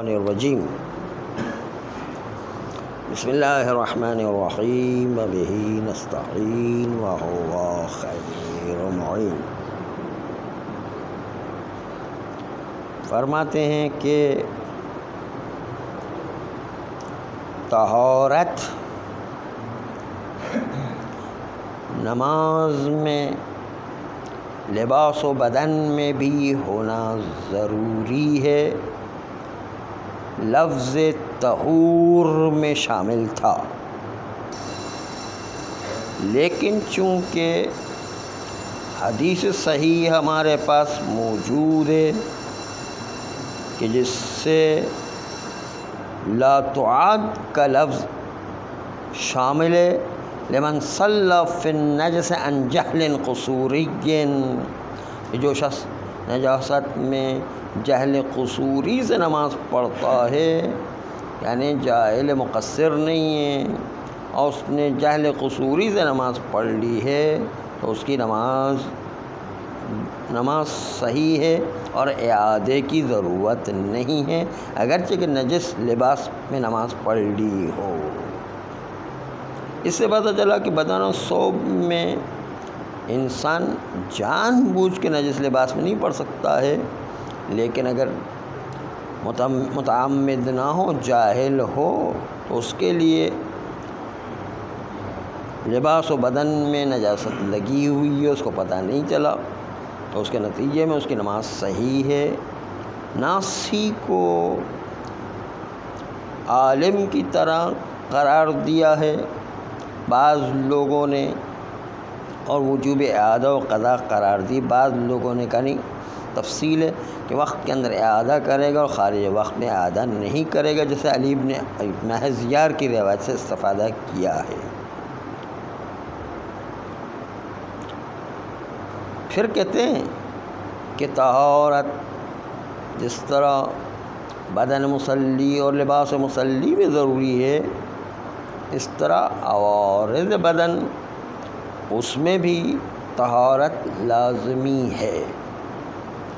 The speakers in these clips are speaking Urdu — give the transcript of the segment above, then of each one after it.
الشیطان الرجیم بسم اللہ الرحمن الرحیم وبہ نستعین وہو خیر معین۔ فرماتے ہیں کہ طہارت نماز میں لباس و بدن میں بھی ہونا ضروری ہے، لفظ طہور میں شامل تھا، لیکن چونکہ حدیث صحیح ہمارے پاس موجود ہے کہ جس سے لا تعاد کا لفظ شامل ہے، لمن صلی فی النجس عن جہل قصوری، جو شخص نجاست میں جہل قصوری سے نماز پڑھتا ہے، یعنی جاہل مقصر نہیں ہے اور اس نے جہل قصوری سے نماز پڑھ لی ہے، تو اس کی نماز صحیح ہے اور اعادے کی ضرورت نہیں ہے، اگرچہ کہ نجس لباس میں نماز پڑھ لی ہو۔ اس سے پتہ چلا کہ بدن و ثوب میں انسان جان بوجھ کے نجس لباس میں نہیں پڑھ سکتا ہے، لیکن اگر متعمد نہ ہو، جاہل ہو، تو اس کے لیے لباس و بدن میں نجاست لگی ہوئی ہے، اس کو پتہ نہیں چلا، تو اس کے نتیجے میں اس کی نماز صحیح ہے۔ ناسی کو عالم کی طرح قرار دیا ہے بعض لوگوں نے، اور وجوب اعادہ و قضا قرار دی بعض لوگوں نے، کہا نہیں، تفصیل ہے کہ وقت کے اندر اعادہ کرے گا اور خارج وقت میں اعادہ نہیں کرے گا، جیسے علی بن محضیار کی روایت سے استفادہ کیا ہے۔ پھر کہتے ہیں کہ طہارت جس طرح بدن مصلی اور لباس مصلی میں ضروری ہے، اس طرح عوارض بدن اس میں بھی طہارت لازمی ہے۔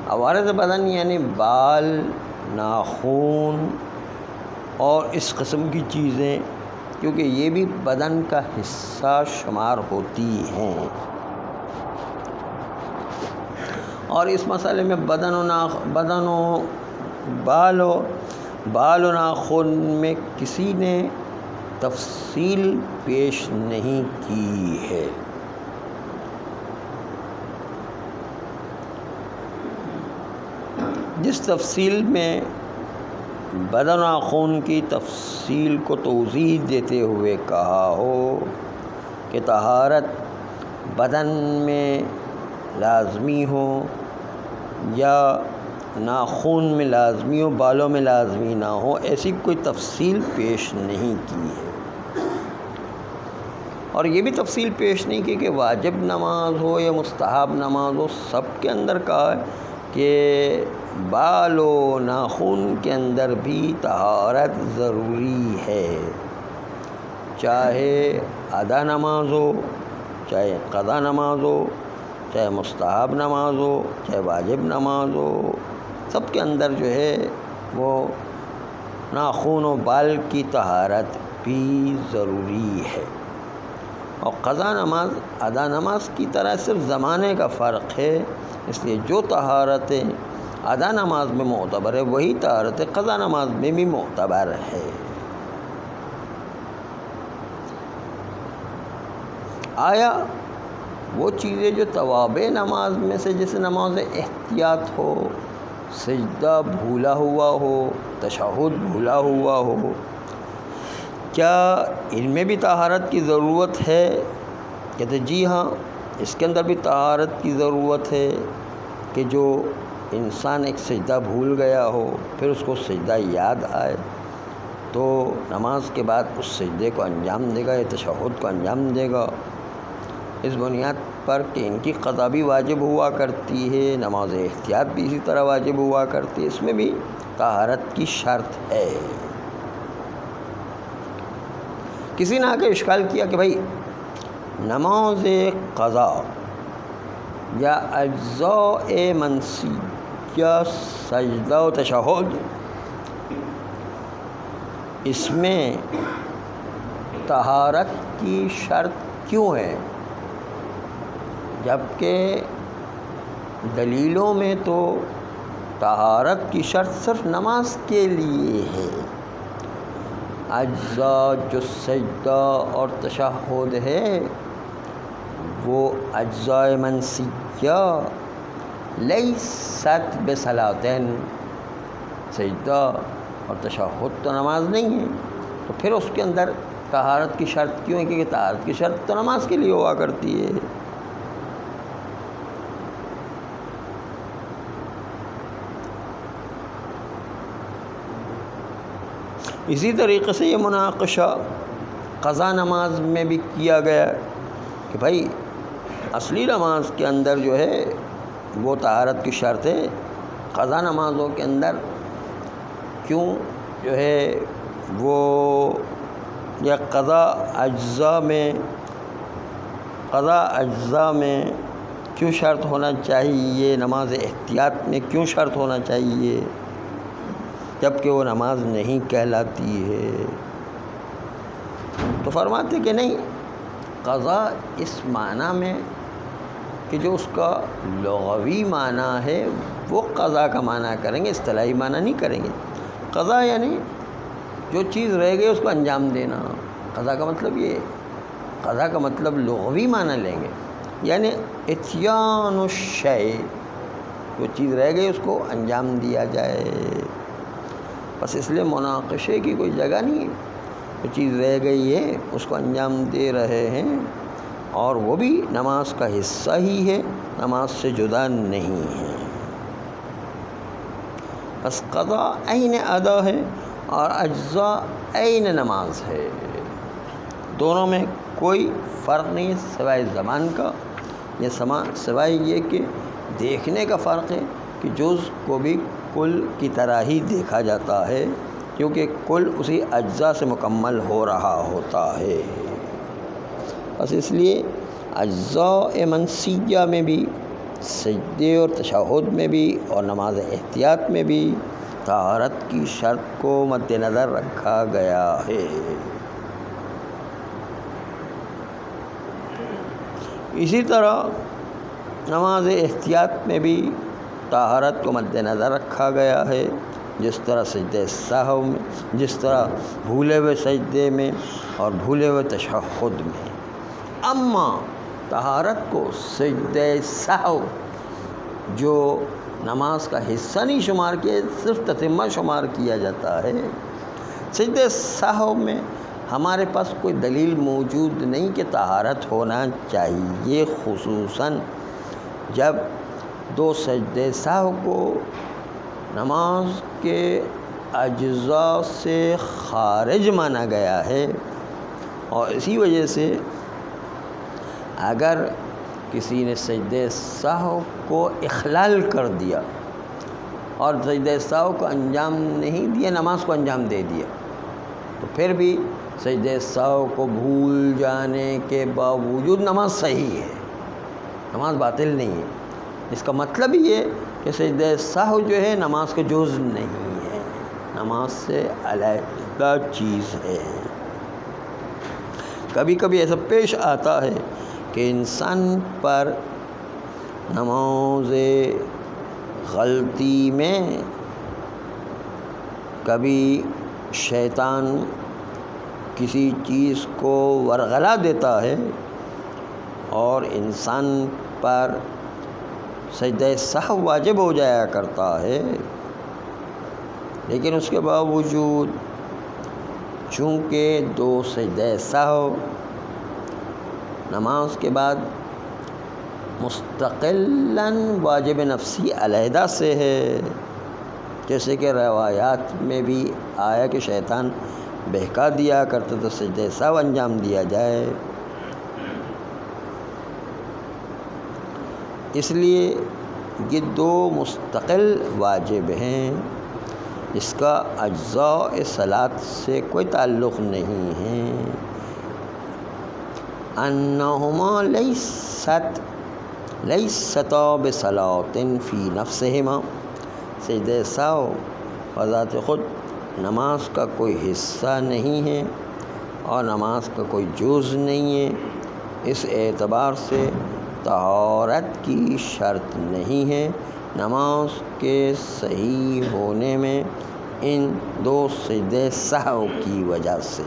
عوارض بدن یعنی بال، ناخن اور اس قسم کی چیزیں، کیونکہ یہ بھی بدن کا حصہ شمار ہوتی ہیں، اور اس مسئلے میں بال و ناخن میں کسی نے تفصیل پیش نہیں کی ہے۔ جس تفصیل میں بدن و ناخن کی تفصیل کو توضیح دیتے ہوئے کہا ہو کہ طہارت بدن میں لازمی ہو یا ناخن میں لازمی ہو، بالوں میں لازمی نہ ہو، ایسی کوئی تفصیل پیش نہیں کی ہے، اور یہ بھی تفصیل پیش نہیں کی کہ واجب نماز ہو یا مستحب نماز ہو، سب کے اندر کہا ہے کہ بال و ناخن کے اندر بھی طہارت ضروری ہے، چاہے ادا نماز ہو، چاہے قضا نماز ہو، چاہے مستحب نماز ہو، چاہے واجب نماز ہو، سب کے اندر جو ہے وہ ناخن و بال کی طہارت بھی ضروری ہے۔ اور قضا نماز ادا نماز کی طرح صرف زمانے کا فرق ہے، اس لیے جو طہارتیں ادا نماز میں معتبر ہے وہی طہارت قضا نماز میں بھی معتبر ہے۔ آیا وہ چیزیں جو توابع نماز میں سے، جیسے نماز احتیاط ہو، سجدہ بھولا ہوا ہو، تشہد بھولا ہوا ہو، کیا ان میں بھی طہارت کی ضرورت ہے؟ کہتے جی ہاں، اس کے اندر بھی طہارت کی ضرورت ہے کہ جو انسان ایک سجدہ بھول گیا ہو، پھر اس کو سجدہ یاد آئے تو نماز کے بعد اس سجدے کو انجام دے گا یا تشہد کو انجام دے گا، اس بنیاد پر کہ ان کی قضا بھی واجب ہوا کرتی ہے، نماز احتیاط بھی اسی طرح واجب ہوا کرتی ہے، اس میں بھی طہارت کی شرط ہے۔ کسی نے آ کے اشکال کیا کہ بھائی نماز قضا یا اجزاء منسیہ سجدہ و تشہد اس میں طہارت کی شرط کیوں ہے، جبکہ دلیلوں میں تو طہارت کی شرط صرف نماز کے لیے ہے؟ اجزاء جو سجدہ اور تشہد ہے وہ اجزاء منسیہ لیست بصلاتین، سجدہ اور تشہد تو نماز نہیں ہے، تو پھر اس کے اندر طہارت کی شرط کیوں ہے؟ کہ طہارت کی شرط تو نماز کے لیے ہوا کرتی ہے۔ اسی طریقے سے یہ مناقشہ قضا نماز میں بھی کیا گیا کہ بھائی اصلی نماز کے اندر جو ہے وہ طہارت کی شرط ہے، قضا نمازوں کے اندر کیوں جو ہے وہ یا قضا اجزاء میں کیوں شرط ہونا چاہیے، نماز احتیاط میں کیوں شرط ہونا چاہیے جبکہ وہ نماز نہیں کہلاتی ہے؟ تو فرماتے کہ نہیں، قضا اس معنی میں کہ جو اس کا لغوی معنی ہے وہ قضا کا معنی کریں گے، اصطلاحی معنی نہیں کریں گے۔ قضا یعنی جو چیز رہ گئی اس کو انجام دینا، قضا کا مطلب یہ ہے۔ قضا کا مطلب لغوی معنی لیں گے، یعنی اتیان الشیء، جو چیز رہ گئی اس کو انجام دیا جائے۔ بس اس لیے مناقشے کی کوئی جگہ نہیں ہے، جو چیز رہ گئی ہے اس کو انجام دے رہے ہیں، اور وہ بھی نماز کا حصہ ہی ہے، نماز سے جدا نہیں ہے۔ بس قضا عین ادا ہے اور اجزاء عین نماز ہے، دونوں میں کوئی فرق نہیں ہے سوائے زمان کا، یا سوائے یہ کہ دیکھنے کا فرق ہے کہ جز کو بھی کل کی طرح ہی دیکھا جاتا ہے، کیونکہ کل اسی اجزاء سے مکمل ہو رہا ہوتا ہے۔ بس اس لیے اجزاء منسیہ میں بھی، سجدے اور تشہد میں بھی اور نماز احتیاط میں بھی طہارت کی شرط کو مد نظر رکھا گیا ہے۔ اسی طرح نماز احتیاط میں بھی طہارت کو مد نظر رکھا گیا ہے، جس طرح سجدہ سہو میں، جس طرح بھولے ہوئے سجدے میں اور بھولے ہوئے تشہد میں۔ اما طہارت کو سجدہ سہو جو نماز کا حصہ نہیں شمار کیا، صرف تتمہ شمار کیا جاتا ہے، سجدہ سہو میں ہمارے پاس کوئی دلیل موجود نہیں کہ طہارت ہونا چاہیے، خصوصاً جب دو سجدہ سہو کو نماز کے اجزاء سے خارج مانا گیا ہے، اور اسی وجہ سے اگر کسی نے سجدہ سہو کو اخلال کر دیا اور سجدہ سہو کو انجام نہیں دیا، نماز کو انجام دے دیا، تو پھر بھی سجدہ سہو کو بھول جانے کے باوجود نماز صحیح ہے، نماز باطل نہیں ہے۔ اس کا مطلب یہ کہ سجدہ سہو جو ہے نماز کا جز نہیں ہے، نماز سے علیحدہ چیز ہے۔ کبھی کبھی ایسا پیش آتا ہے کہ انسان پر نماز غلطی میں کبھی شیطان کسی چیز کو ورغلا دیتا ہے اور انسان پر سجدہ سہو واجب ہو جایا کرتا ہے، لیکن اس کے باوجود چونکہ دو سجدہ سہو نماز کے بعد مستقلاً واجب نفسی علیحدہ سے ہے، جیسے کہ روایات میں بھی آیا کہ شیطان بہکا دیا کرتا تو سجدہ سہو انجام دیا جائے، اس لیے یہ دو مستقل واجب ہیں، اس کا اجزاء صلاۃ سے کوئی تعلق نہیں ہے۔ انہما لیستا بصلاۃ فی نفسہما، سجدہ سہو بذات خود نماز کا کوئی حصہ نہیں ہے اور نماز کا کوئی جز نہیں ہے، اس اعتبار سے طہارت کی شرط نہیں ہے۔ نماز کے صحیح ہونے میں ان 2 سجدے سہو کی وجہ سے۔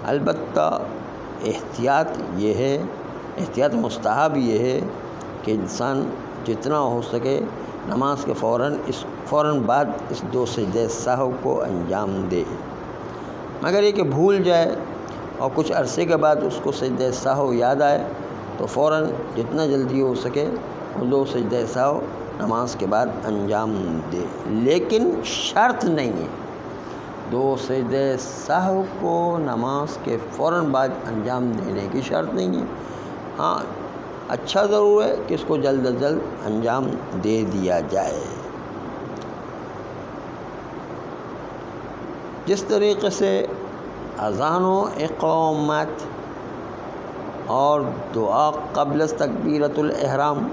البتہ احتیاط مستحب یہ ہے کہ انسان جتنا ہو سکے نماز کے فوراً بعد اس 2 سجدے سہو کو انجام دے، مگر یہ کہ بھول جائے اور کچھ عرصے کے بعد اس کو سجدے سہو یاد آئے تو فوراً جتنا جلدی ہو سکے وہ 2 سجدے سہو نماز کے بعد انجام دے، لیکن شرط نہیں ہے۔ 2 سجدے سہو کو نماز کے فوراً بعد انجام دینے کی شرط نہیں ہے۔ ہاں، اچھا ضرور ہے کہ اس کو جلد از جلد انجام دے دیا جائے۔ جس طریقے سے اذان و اقامت اور دعا قبل تکبیرۃ الاحرام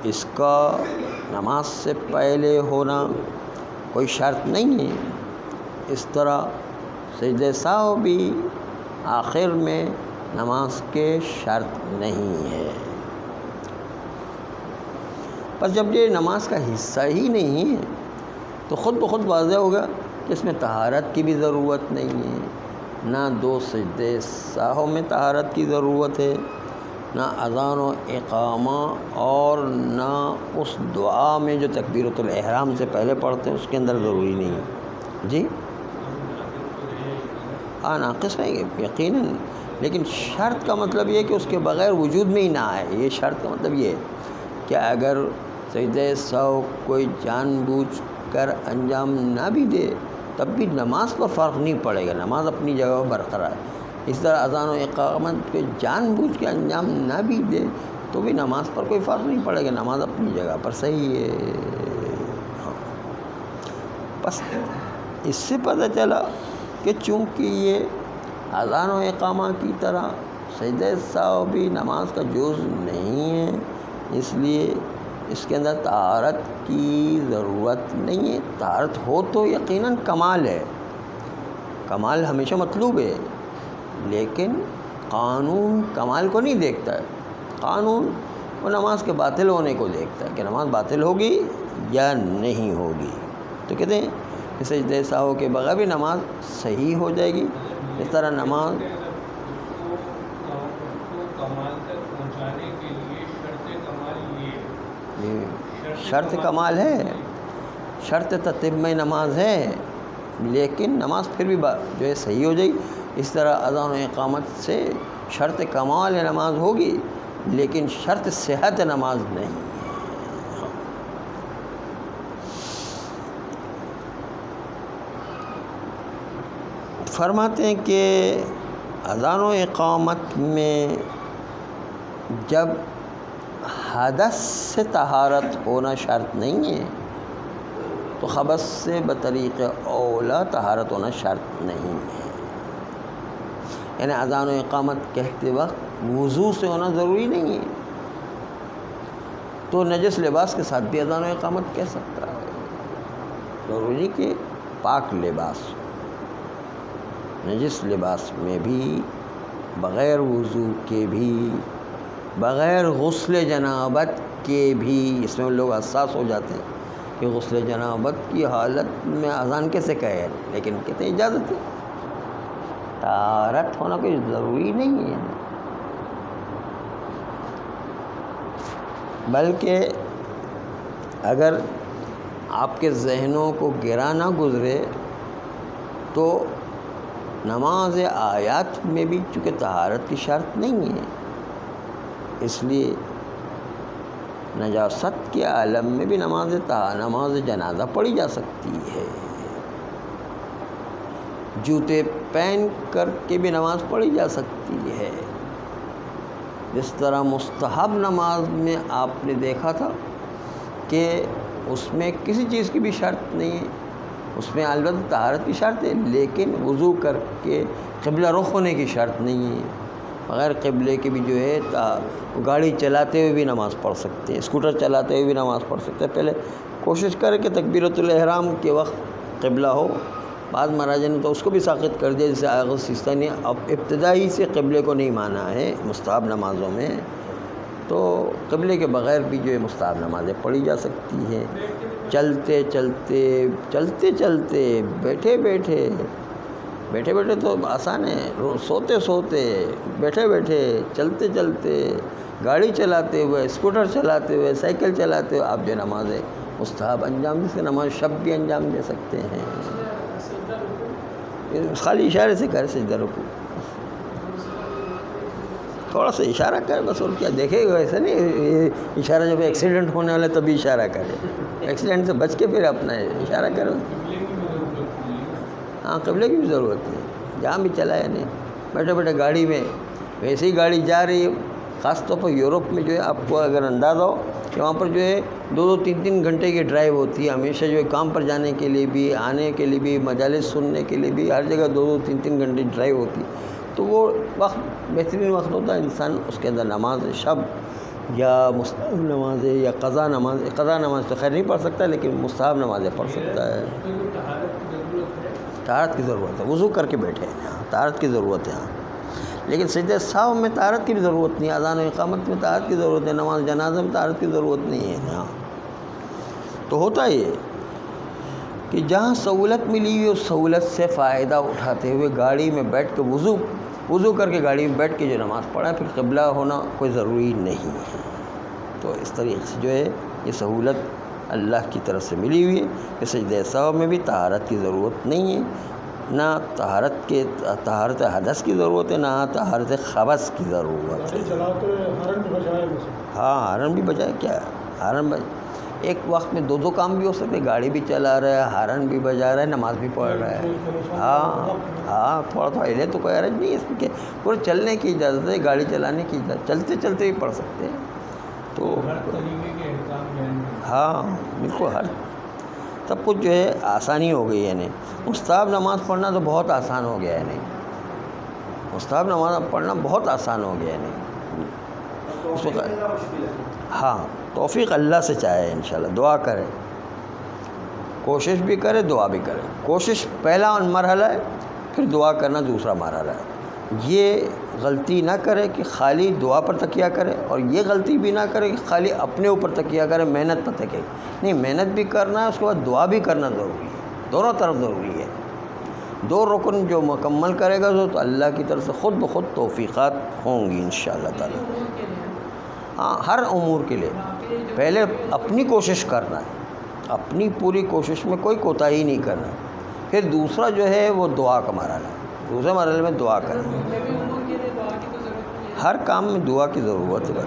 اس کا نماز سے پہلے ہونا کوئی شرط نہیں ہے، اس طرح سجدہ سہو بھی آخر میں نماز کے شرط نہیں ہے۔ پس جب یہ نماز کا حصہ ہی نہیں ہے تو خود بخود واضح ہوگا کہ اس میں طہارت کی بھی ضرورت نہیں ہے، نہ 2 سجدے سہو میں طہارت کی ضرورت ہے، نہ اذان و اقامہ اور نہ اس دعا میں جو تکبیرۃ الاحرام سے پہلے پڑھتے ہیں اس کے اندر ضروری نہیں ہے۔ جی ہاں، ناقص ہے یقیناً، لیکن شرط کا مطلب یہ ہے کہ اس کے بغیر وجود میں ہی نہ آئے۔ یہ شرط کا مطلب یہ ہے کہ اگر سجدہ سہو کوئی جان بوجھ کر انجام نہ بھی دے تب بھی نماز پر فرق نہیں پڑے گا، نماز اپنی جگہ برقرار ہے۔ اس طرح اذان و اقامت کے جان بوجھ کے انجام نہ بھی دے تو بھی نماز پر کوئی فرق نہیں پڑے گا، نماز اپنی جگہ پر صحیح ہے۔ ہاں، بس اس سے پتہ چلا کہ چونکہ یہ اذان و اقامہ کی طرح سجدہ سہو بھی نماز کا جز نہیں ہے، اس لیے اس کے اندر طہارت کی ضرورت نہیں ہے۔ طہارت ہو تو یقیناً کمال ہے، کمال ہمیشہ مطلوب ہے، لیکن قانون کمال کو نہیں دیکھتا ہے، قانون وہ نماز کے باطل ہونے کو دیکھتا ہے کہ نماز باطل ہوگی یا نہیں ہوگی۔ تو کہتے ہیں کہ سجدہ سہو کے بغیر بھی نماز صحیح ہو جائے گی۔ اس طرح نماز شرط کمال ہے، شرط تتمہ نماز ہے، لیکن نماز پھر بھی جو ہے صحیح ہو جائے گی۔ اس طرح اذان و اقامت سے شرط کمال نماز ہوگی لیکن شرط صحت نماز نہیں ہے۔ فرماتے ہیں کہ اذان و اقامت میں جب حدث سے طہارت ہونا شرط نہیں ہے تو خبث سے بطریق اولا طہارت ہونا شرط نہیں ہے۔ یعنی اذان و اقامت کہتے وقت وضو سے ہونا ضروری نہیں ہے، تو نجس لباس کے ساتھ بھی اذان و اقامت کہہ سکتا ہے، ضروری کہ پاک لباس، نجس لباس میں بھی بغیر وضو کے بھی، بغیر غسل جنابت کے بھی، اس میں لوگ حساس ہو جاتے ہیں کہ غسل جنابت کی حالت میں اذان کیسے کہے، لیکن کہتے ہیں اجازت ہے، طہارت ہونا کوئی ضروری نہیں ہے، بلکہ اگر آپ کے ذہنوں کو گرا نہ گزرے تو نماز آیات میں بھی چونکہ طہارت کی شرط نہیں ہے، اس لیے نجاست کے عالم میں بھی نماز جنازہ پڑھی جا سکتی ہے، جوتے پہن کر کے بھی نماز پڑھی جا سکتی ہے۔ جس طرح مستحب نماز میں آپ نے دیکھا تھا کہ اس میں کسی چیز کی بھی شرط نہیں ہے، اس میں البتہ طہارت کی شرط ہے لیکن وضو کر کے قبلہ رخ ہونے کی شرط نہیں ہے، بغیر قبلے کے بھی جو ہے گاڑی چلاتے ہوئے بھی نماز پڑھ سکتے ہیں، اسکوٹر چلاتے ہوئے بھی نماز پڑھ سکتے ہیں۔ پہلے کوشش کرے کہ تکبیرۃ الاحرام کے وقت قبلہ ہو۔ بعض مہاراجہ نے تو اس کو بھی ساقط کر دیا، جیسے آغا سیستانی نے اب ابتدائی سے قبلے کو نہیں مانا ہے مستحب نمازوں میں، تو قبلے کے بغیر بھی جو ہے مستحب نمازیں پڑھی جا سکتی ہیں، چلتے چلتے چلتے چلتے بیٹھے بیٹھے تو آسان ہے، سوتے سوتے بیٹھے بیٹھے چلتے چلتے گاڑی چلاتے ہوئے، اسکوٹر چلاتے ہوئے، سائیکل چلاتے ہوئے آپ جو نمازیں مستحب انجام دے سکتے، نماز شب بھی انجام دے سکتے ہیں۔ خالی اشارے سے کرے سجدہ رکوع، تھوڑا سا اشارہ کرے بس، اور کیا دیکھے گا، ایسا نہیں اشارہ جب ایکسیڈنٹ ہونے والا تبھی اشارہ کرے، ایکسیڈنٹ سے بچ کے پھر اپنا اشارہ کرے۔ ہاں قبلے کی بھی ضرورت نہیں، جہاں بھی چلائے نہیں، بیٹھے بیٹھے گاڑی میں، ویسے ہی گاڑی جا رہی ہے، خاص طور پر یورپ میں جو ہے آپ کو اگر اندازہ ہو کہ وہاں پر جو ہے 2-3 گھنٹے کی ڈرائیو ہوتی ہے، ہمیشہ جو ہے کام پر جانے کے لیے بھی، آنے کے لیے بھی، مجالس سننے کے لیے بھی، ہر جگہ 2-3 گھنٹے ڈرائیو ہوتی ہے، تو وہ وقت بہترین وقت ہوتا ہے، انسان اس کے اندر نماز شب یا مستحب نمازیں یا قضا نماز تو خیر نہیں پڑھ سکتا، لیکن مستحب نمازیں پڑھ سکتا ہے۔ طہارت کی ضرورت ہے، وضو کر کے بیٹھے ہیں، طہارت کی ضرورت ہے، لیکن سجدہ سہو میں طہارت کی بھی ضرورت نہیں، اذان و اقامت میں طہارت کی ضرورت ہے، نماز جنازہ میں طہارت کی ضرورت نہیں ہے۔ تو ہوتا یہ کہ جہاں سہولت ملی ہوئی اس سہولت سے فائدہ اٹھاتے ہوئے گاڑی میں بیٹھ کے وضو کر کے گاڑی میں بیٹھ کے جو نماز پڑھا، پھر قبلہ ہونا کوئی ضروری نہیں ہے۔ تو اس طریقے سے جو ہے یہ سہولت اللہ کی طرف سے ملی ہوئی ہے کہ سجدہ سہو میں بھی طہارت کی ضرورت نہیں ہے، نہ طہارت حدث کی ضرورت ہے، نہ طہارت خبث کی ضرورت ہے۔ ہاں ہارن بھی بجائے، کیا ہے ہارن ایک وقت میں 2 کام بھی ہو سکتے، گاڑی بھی چلا رہا ہے، ہارن بھی بجا رہا ہے، نماز بھی پڑھ رہا ہے۔ ہاں تھوڑا ہلے تو کوئی حرج نہیں ہے اس میں، کہ پورے چلنے کی اجازت ہے، گاڑی چلانے کی اجازت، چلتے چلتے بھی پڑھ سکتے ہیں۔ تو ہاں بالکل، ہر سب کچھ جو ہے آسانی ہو گئی ہے، یعنی مستحب نماز پڑھنا تو بہت آسان ہو گیا ہے، نہیں مستحب نماز پڑھنا بہت آسان ہو گیا ہے، نہیں اس وقت ہاں توفیق اللہ سے چاہے، انشاءاللہ دعا کرے، کوشش بھی کرے، دعا بھی کرے۔ کوشش پہلا مرحلہ ہے، پھر دعا کرنا دوسرا مرحلہ ہے۔ یہ غلطی نہ کرے کہ خالی دعا پر تکیہ کرے، اور یہ غلطی بھی نہ کرے کہ خالی اپنے اوپر تکیہ کرے، محنت پر تکیہ کرے، نہیں محنت بھی کرنا ہے، اس کے بعد دعا بھی کرنا ضروری ہے، دونوں طرف ضروری ہے۔ 2 رکن جو مکمل کرے گا تو اللہ کی طرف سے خود بخود توفیقات ہوں گی انشاءاللہ تعالی۔ ہاں ہر امور کے لیے پہلے اپنی کوشش کرنا ہے، اپنی پوری کوشش میں کوئی کوتاہی نہیں کرنا، پھر دوسرا جو ہے وہ دعا کا مرحلہ ہے، دوسرے مرحلے میں دعا کرنا، ہر کام میں دعا کی ضرورت ہے۔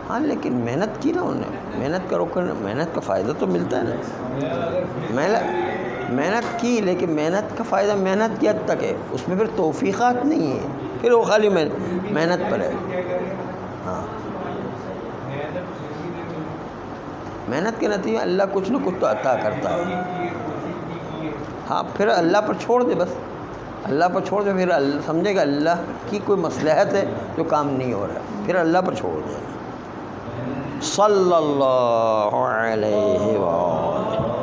ہاں لیکن محنت کی نا انہیں، محنت کا فائدہ تو ملتا ہے نا، محنت کی، لیکن محنت کا فائدہ محنت کی حد تک ہے، اس میں پھر توفیقات نہیں ہے، پھر وہ خالی محنت پر ہے۔ ہاں محنت کے نتیجے اللہ کچھ نہ کچھ تو عطا کرتا ہے۔ ہاں پھر اللہ پر چھوڑ دے، بس اللہ پر چھوڑ دے، پھر اللہ سمجھے گا اللہ کی کوئی مصلحت ہے جو کام نہیں ہو رہا ہے، پھر اللہ پر چھوڑ دے۔ صلی اللہ علیہ وآلہ